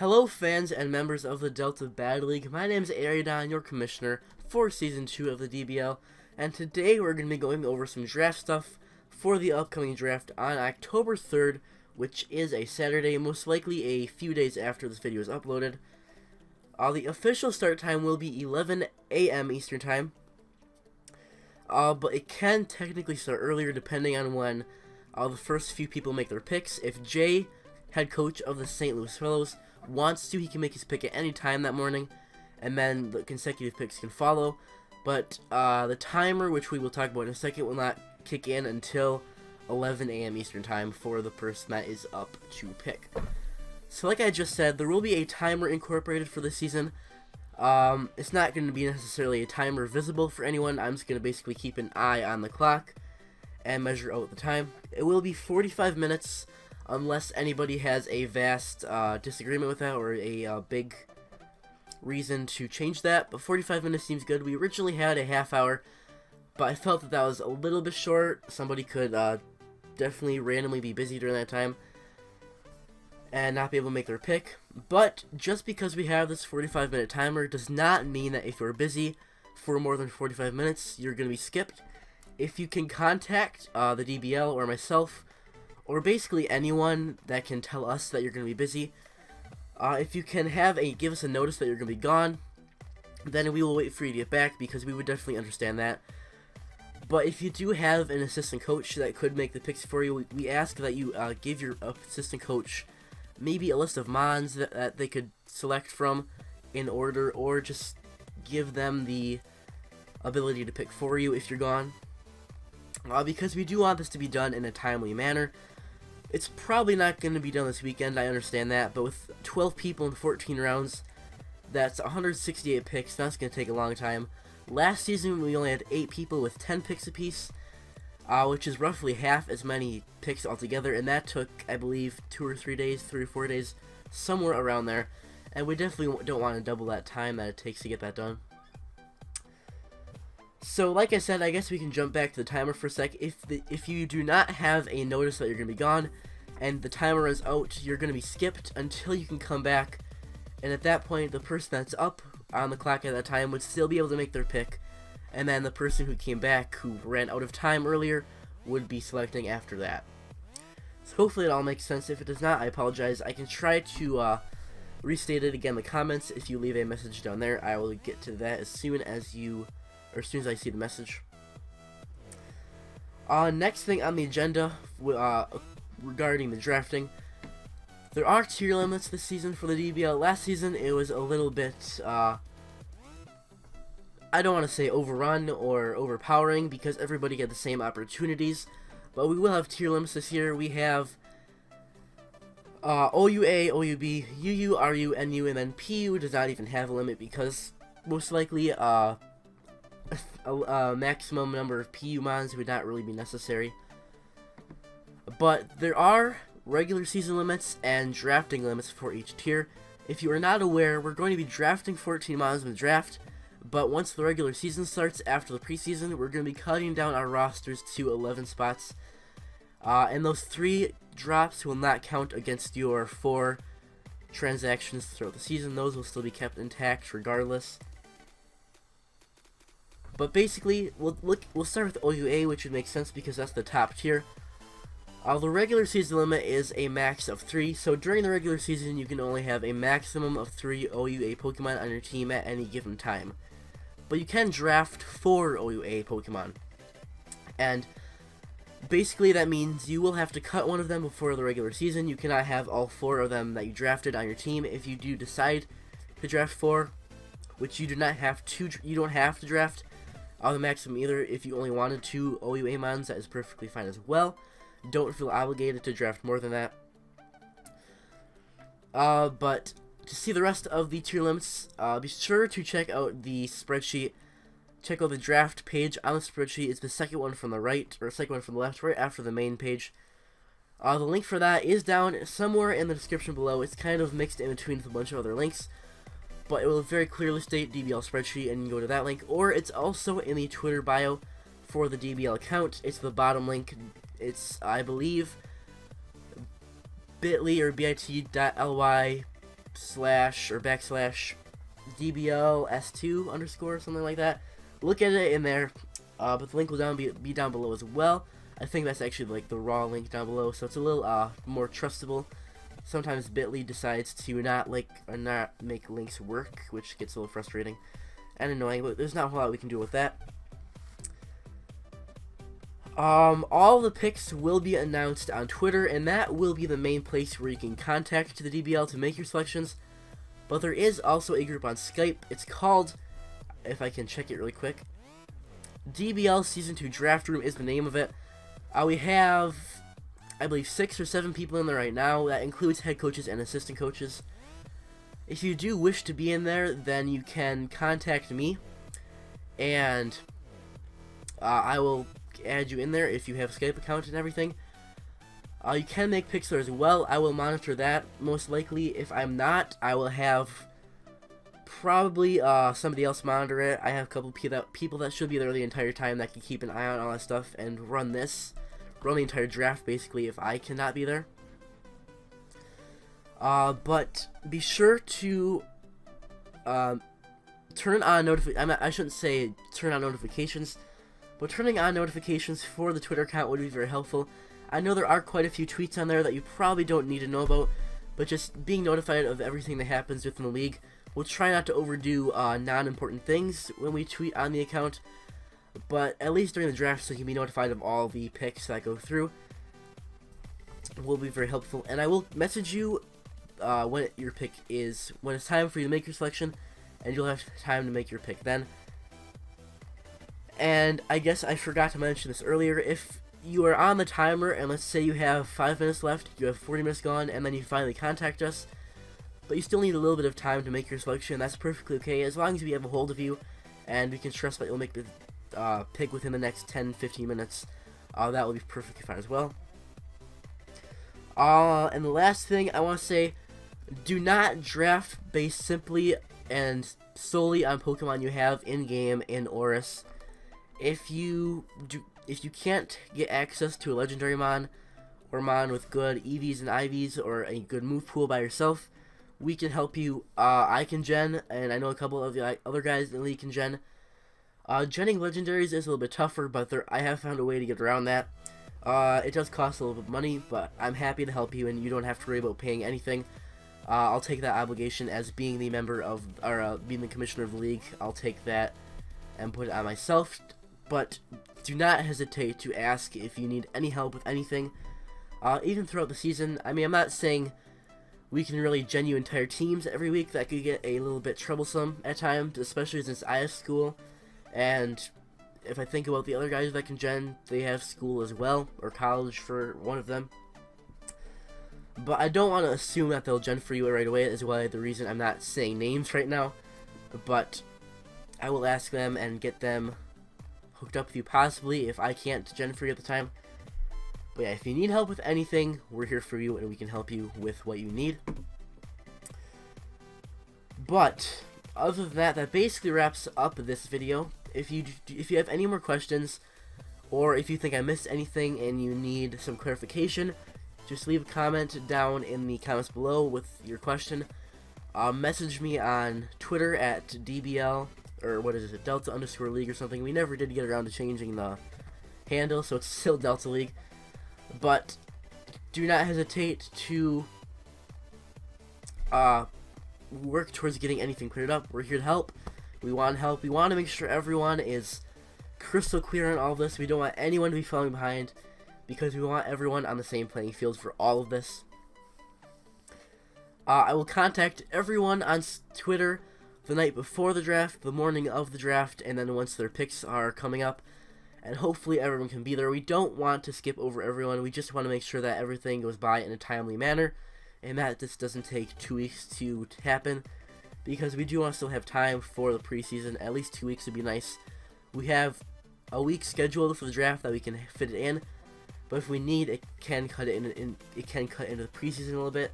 Hello fans and members of the Delta Bad League, my name is Aeriodon, your commissioner for Season 2 of the DBL, and today we're going to be going over some draft stuff for the upcoming draft on October 3rd, which is a Saturday, most likely a few days after this video is uploaded. The official start time will be 11 a.m. Eastern Time, but it can technically start earlier depending on when the first few people make their picks. If Jay, head coach of the St. Louis Fellows, wants to, he can make his pick at any time that morning, and then the consecutive picks can follow. But the timer, which we will talk about in a second, will not kick in until 11 a.m. Eastern Time for the person that is up to pick. So like I just said, there will be a timer incorporated for this season. It's not going to be necessarily a timer visible for anyone. I'm just going to basically keep an eye on the clock and measure out the time. It will be 45 minutes unless anybody has a vast disagreement with that or a big reason to change that. But 45 minutes seems good. We originally had a half hour, but I felt that was a little bit short. Somebody could definitely randomly be busy during that time and not be able to make their pick. But just because we have this 45-minute timer does not mean that if you're busy for more than 45 minutes, you're going to be skipped. If you can contact the DBL or myself, or basically anyone that can tell us that you're going to be busy, if you can give us a notice that you're going to be gone, then we will wait for you to get back, because we would definitely understand that. But if you do have an assistant coach that could make the picks for you, we ask that you give your assistant coach maybe a list of mons that they could select from in order, or just give them the ability to pick for you if you're gone. Because we do want this to be done in a timely manner. It's probably not going to be done this weekend, I understand that, but with 12 people in 14 rounds, that's 168 picks. That's going to take a long time. Last season, we only had 8 people with 10 picks apiece, which is roughly half as many picks altogether, and that took, I believe, 2 or 3 days, 3 or 4 days, somewhere around there, and we definitely don't want to double that time that it takes to get that done. So, like I said, I guess we can jump back to the timer for a sec. If you do not have a notice that you're going to be gone, and the timer runs out, you're going to be skipped until you can come back, and at that point, the person that's up on the clock at that time would still be able to make their pick, and then the person who came back, who ran out of time earlier, would be selecting after that. So hopefully it all makes sense. If it does not, I apologize. I can try to restate it again in the comments. If you leave a message down there, I will get to that as soon as I see the message. Next thing on the agenda regarding the drafting, there are tier limits this season for the DBL. Last season it was a little bit, I don't want to say overrun or overpowering, because everybody had the same opportunities, but we will have tier limits this year. We have OUA, OUB, UU, RU, NU, and then PU does not even have a limit, because most likely a maximum number of PU mons would not really be necessary. But there are regular season limits and drafting limits for each tier. If you are not aware, we're going to be drafting 14 mons in the draft, but once the regular season starts after the preseason, we're going to be cutting down our rosters to 11 spots. And those 3 drops will not count against your 4 transactions throughout the season. Those will still be kept intact regardless. But basically, we'll start with OUA, which would make sense because that's the top tier. The regular season limit is a max of 3, so during the regular season you can only have a maximum of 3 OUA Pokemon on your team at any given time. But you can draft 4 OUA Pokemon. And basically that means you will have to cut one of them before the regular season. You cannot have all 4 of them that you drafted on your team. If you do decide to draft 4, which you don't have to draft the maximum either. If you only wanted 2 OUA mons, that is perfectly fine as well. Don't feel obligated to draft more than that. But to see the rest of the tier limits, be sure to check out the spreadsheet. Check out the draft page on the spreadsheet. It's the second one from the right, or second one from the left, right after the main page. The link for that is down somewhere in the description below. It's kind of mixed in between with a bunch of other links, but it will very clearly state DBL Spreadsheet, and you can go to that link. Or it's also in the Twitter bio for the DBL account. It's the bottom link. It's, I believe, bit.ly or bit.ly slash or backslash DBL S2 underscore, something like that. Look at it in there, but the link will be down below as well. I think that's actually like the raw link down below, so it's a little more trustable. Sometimes Bitly decides to not make links work, which gets a little frustrating and annoying, but there's not a whole lot we can do with that. All the picks will be announced on Twitter, and that will be the main place where you can contact the DBL to make your selections. But there is also a group on Skype. It's called, if I can check it really quick, DBL Season 2 Draft Room is the name of it. We have, I believe, 6 or 7 people in there right now. That includes head coaches and assistant coaches. If you do wish to be in there, then you can contact me, and I will add you in there if you have a Skype account and everything. You can make picks there as well. I will monitor that most likely. If I'm not, I will have probably somebody else monitor it. I have a couple people that should be there the entire time that can keep an eye on all that stuff and run the entire draft basically if I cannot be there. But be sure to turn on I shouldn't say turn on notifications, but turning on notifications for the Twitter account would be very helpful. I know there are quite a few tweets on there that you probably don't need to know about, but just being notified of everything that happens within the league. We'll try not to overdo non-important things when we tweet on the account, but at least during the draft so you can be notified of all the picks that go through. Will be very helpful, and I will message you when your pick is, when it's time for you to make your selection, and you'll have time to make your pick then. And I guess I forgot to mention this earlier, if you are on the timer and let's say you have 5 minutes left, you have 40 minutes gone, and then you finally contact us, but you still need a little bit of time to make your selection, that's perfectly okay, as long as we have a hold of you, and we can trust that you'll make the pick within the next 10-15 minutes, that will be perfectly fine as well. And the last thing I want to say, do not draft based simply and solely on Pokemon you have in-game in Oris. If you can't get access to a legendary Mon, or Mon with good EVs and IVs, or a good move pool by yourself, we can help you. I can gen, and I know a couple of the other guys in the league can gen. Genning legendaries is a little bit tougher, but I have found a way to get around that. It does cost a little bit of money, but I'm happy to help you, and you don't have to worry about paying anything. I'll take that obligation as being the member of, or being the commissioner of the league. I'll take that and put it on myself. But do not hesitate to ask if you need any help with anything, even throughout the season. I mean, I'm not saying we can really gen you entire teams every week. That could get a little bit troublesome at times, especially since I have school. And if I think about the other guys that can gen, they have school as well, or college for one of them. But I don't want to assume that they'll gen for you right away, is why the reason I'm not saying names right now. But I will ask them and get them hooked up with you possibly if I can't gen for you at the time. But yeah, if you need help with anything, we're here for you and we can help you with what you need. But other than that, that basically wraps up this video. If you have any more questions, or if you think I missed anything and you need some clarification, just leave a comment down in the comments below with your question. Message me on Twitter at DBL, or what is it, Delta_League or something. We never did get around to changing the handle, so it's still Delta League. But do not hesitate to work towards getting anything cleared up. We're here to help. We want help. We want to make sure everyone is crystal clear on all of this. We don't want anyone to be falling behind, because we want everyone on the same playing field for all of this. I will contact everyone on Twitter the night before the draft, the morning of the draft, and then once their picks are coming up, and hopefully everyone can be there. We don't want to skip over everyone. We just want to make sure that everything goes by in a timely manner, and that this doesn't take 2 weeks to happen, because we do want to still have time for the preseason. At least 2 weeks would be nice. We have a week scheduled for the draft that we can fit it in, but if we need, it can cut it in. It can cut into the preseason a little bit.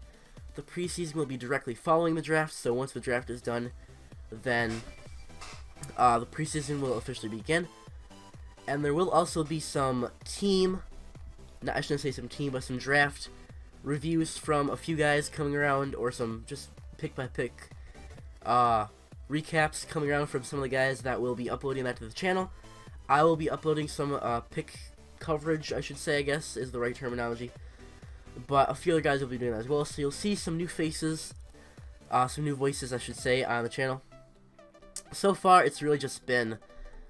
The preseason will be directly following the draft, so once the draft is done, then the preseason will officially begin. And there will also be some team, but some draft reviews from a few guys coming around, or some just pick-by-pick recaps coming around from some of the guys that will be uploading that to the channel. I will be uploading some pick coverage, I should say, I guess is the right terminology. But a few other guys will be doing that as well, so you'll see some new faces, some new voices, I should say, on the channel. So far, it's really just been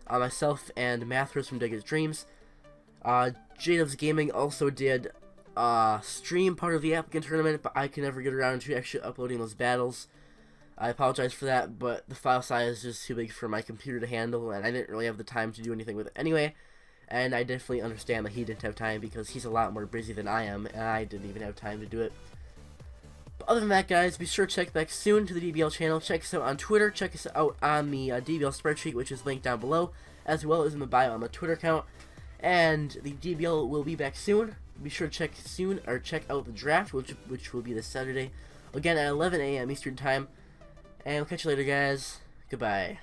myself and Mathros from Diggletdreams. ViviGaming also did stream part of the applicant tournament, but I can never get around to actually uploading those battles. I apologize for that, but the file size is just too big for my computer to handle, and I didn't really have the time to do anything with it anyway. And I definitely understand that he didn't have time because he's a lot more busy than I am, and I didn't even have time to do it. But other than that, guys, be sure to check back soon to the DBL channel. Check us out on Twitter. Check us out on the DBL Spreadsheet, which is linked down below, as well as in the bio on the Twitter account. And the DBL will be back soon. Be sure to check out the draft, which will be this Saturday, again at 11 a.m. Eastern Time. And we'll catch you later, guys. Goodbye.